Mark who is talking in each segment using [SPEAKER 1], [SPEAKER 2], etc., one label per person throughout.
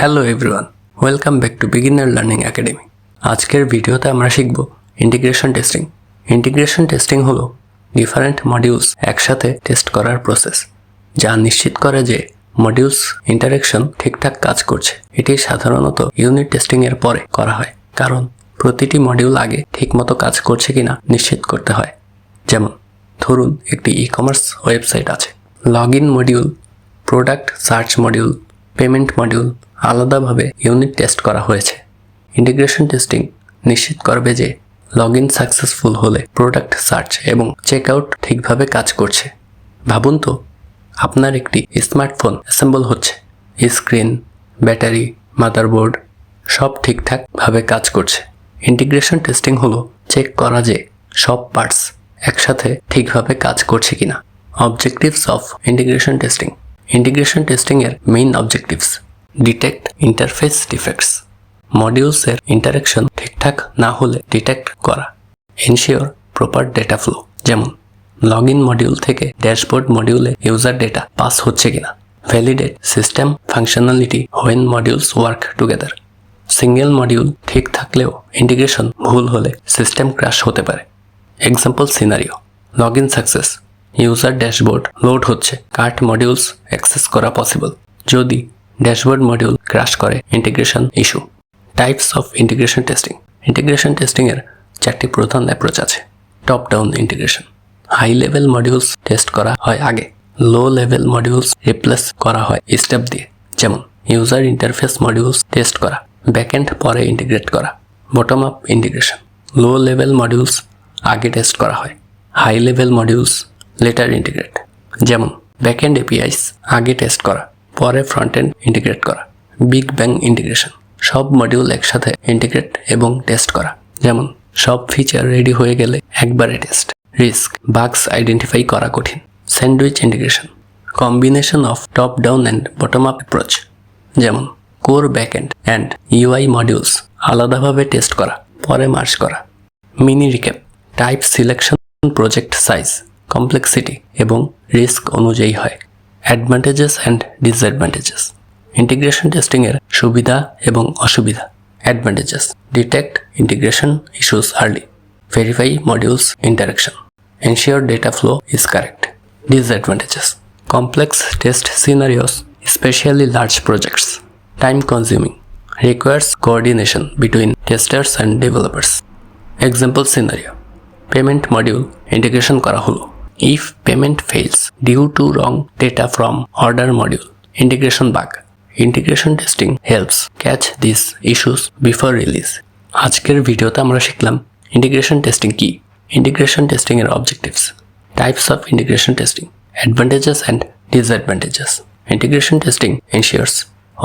[SPEAKER 1] Hello everyone, welcome back to beginner learning academy. আজকের ভিডিওতে আমরা শিখব ইন্টিগ্রেশন টেস্টিং। ইন্টিগ্রেশন টেস্টিং হলো ডিফারেন্ট মডিউলস একসাথে টেস্ট করার প্রসেস, যা নিশ্চিত করে যে মডিউলস ইন্টারেকশন ঠিকঠাক কাজ করছে। এটি সাধারণত ইউনিট টেস্টিং এর পরে করা হয়, কারণ প্রতিটি মডিউল আগে ঠিকমতো কাজ করছে কিনা নিশ্চিত করতে হয়। যেমন ধরুন একটি ই-কমার্স ওয়েবসাইট আছে, log in module, product search module, payment module আলাদাভাবে ইউনিট টেস্ট করা হয়েছে। ইন্টিগ্রেশন টেস্টিং নিশ্চিত করবে যে লগ ইন সাকসেসফুল হলে প্রোডাক্ট সার্চ এবং চেক আউট ঠিকভাবে কাজ করছে। ভাবুন তো, আপনার একটি স্মার্টফোন অ্যাসেম্বল হচ্ছে, স্ক্রিন, ব্যাটারি, মাদারবোর্ড সব ঠিকঠাকভাবে কাজ করছে। ইন্টিগ্রেশন টেস্টিং হলো চেক করা যে সব পার্টস একসাথে ঠিকভাবে কাজ করছে কিনা। Objectives of integration testing. Integration testing এর main objectives: detect interface defects, মডিউলসের ইন্টারেকশন ঠিকঠাক না হলে ডিটেক্ট করা, এনশিওর প্রপার ডেটা ফ্লো, যেমন লগ ইন মডিউল থেকে ড্যাশবোর্ড মডিউলে ইউজার ডেটা পাস হচ্ছে কিনা, validate system functionality when modules work together. Single module ঠিক থাকলেও ইন্টিগ্রেশন ভুল হলে সিস্টেম ক্র্যাশ হতে পারে। Example scenario: log in success, user dashboard load হচ্ছে, কার্ট মডিউলস অ্যাক্সেস করা পসিবল। যদি ড্যাশবোর্ড মডিউল ক্র্যাশ করে, integration issue. Types of integration testing. Integration testing এর চারটি প্রধান অ্যাপ্রোচ আছে। Top down integration: high level modules test করা হয় আগে, লো লেভেল মডিউলস রিপ্লেস করা হয় স্টেপ দিয়ে, যেমন ইউজার ইন্টারফেস মডিউলস টেস্ট করা, ব্যাকএন্ড পরে ইন্টিগ্রেট করা। Bottom up integration: low level modules আগে টেস্ট করা হয়, high level modules later integrate, যেমন ব্যাকএন্ড এপিআইস আগে টেস্ট করা, পরে ফ্রন্ট এন্ড ইন্টিগ্রেট করা। বিগ ব্যাং ইন্টিগ্রেশন: সব মডিউল একসাথে ইন্টিগ্রেট এবং টেস্ট করা, যেমন সব ফিচার রেডি হয়ে গেলে একবারে টেস্ট। রিস্ক: বাগস আইডেন্টিফাই করা কঠিন। Sandwich integration: combination of top down and bottom up approach, যেমন core backend and UI modules আলাদাভাবে টেস্ট করা, পরে মার্জ করা। Mini recap: type selection project size, complexity এবং রিস্ক অনুযায়ী হয়। Advantages and disadvantages. Integration testing এর সুবিধা এবং অসুবিধা। Advantages: detect integration issues early, verify modules interaction, ensure data flow is correct. Disadvantages: complex test scenarios, specially large projects, time consuming, requires coordination between testers and developers. Example scenario: payment module integration করা হলো, if payment fails due to wrong data from order module, integration bug. Integration testing helps catch these issues before release. আজকের ভিডিওতে আমরা শিখলাম integration testing কি, integration testing এর objectives, types of integration testing, advantages and disadvantages. Integration testing ensures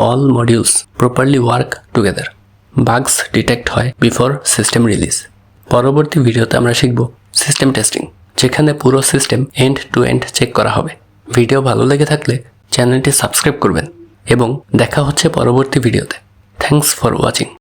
[SPEAKER 1] all modules properly work together. Bugs detect হয় before system release. পরবর্তী ভিডিওতে আমরা শিখব সিস্টেম টেস্টিং, যেখানে পুরো system end to end check করা হবে। ভিডিও ভালো লেগে থাকলে চ্যানেলটি সাবস্ক্রাইব করবেন এবং দেখা হচ্ছে পরবর্তী ভিডিওতে। Thanks for watching.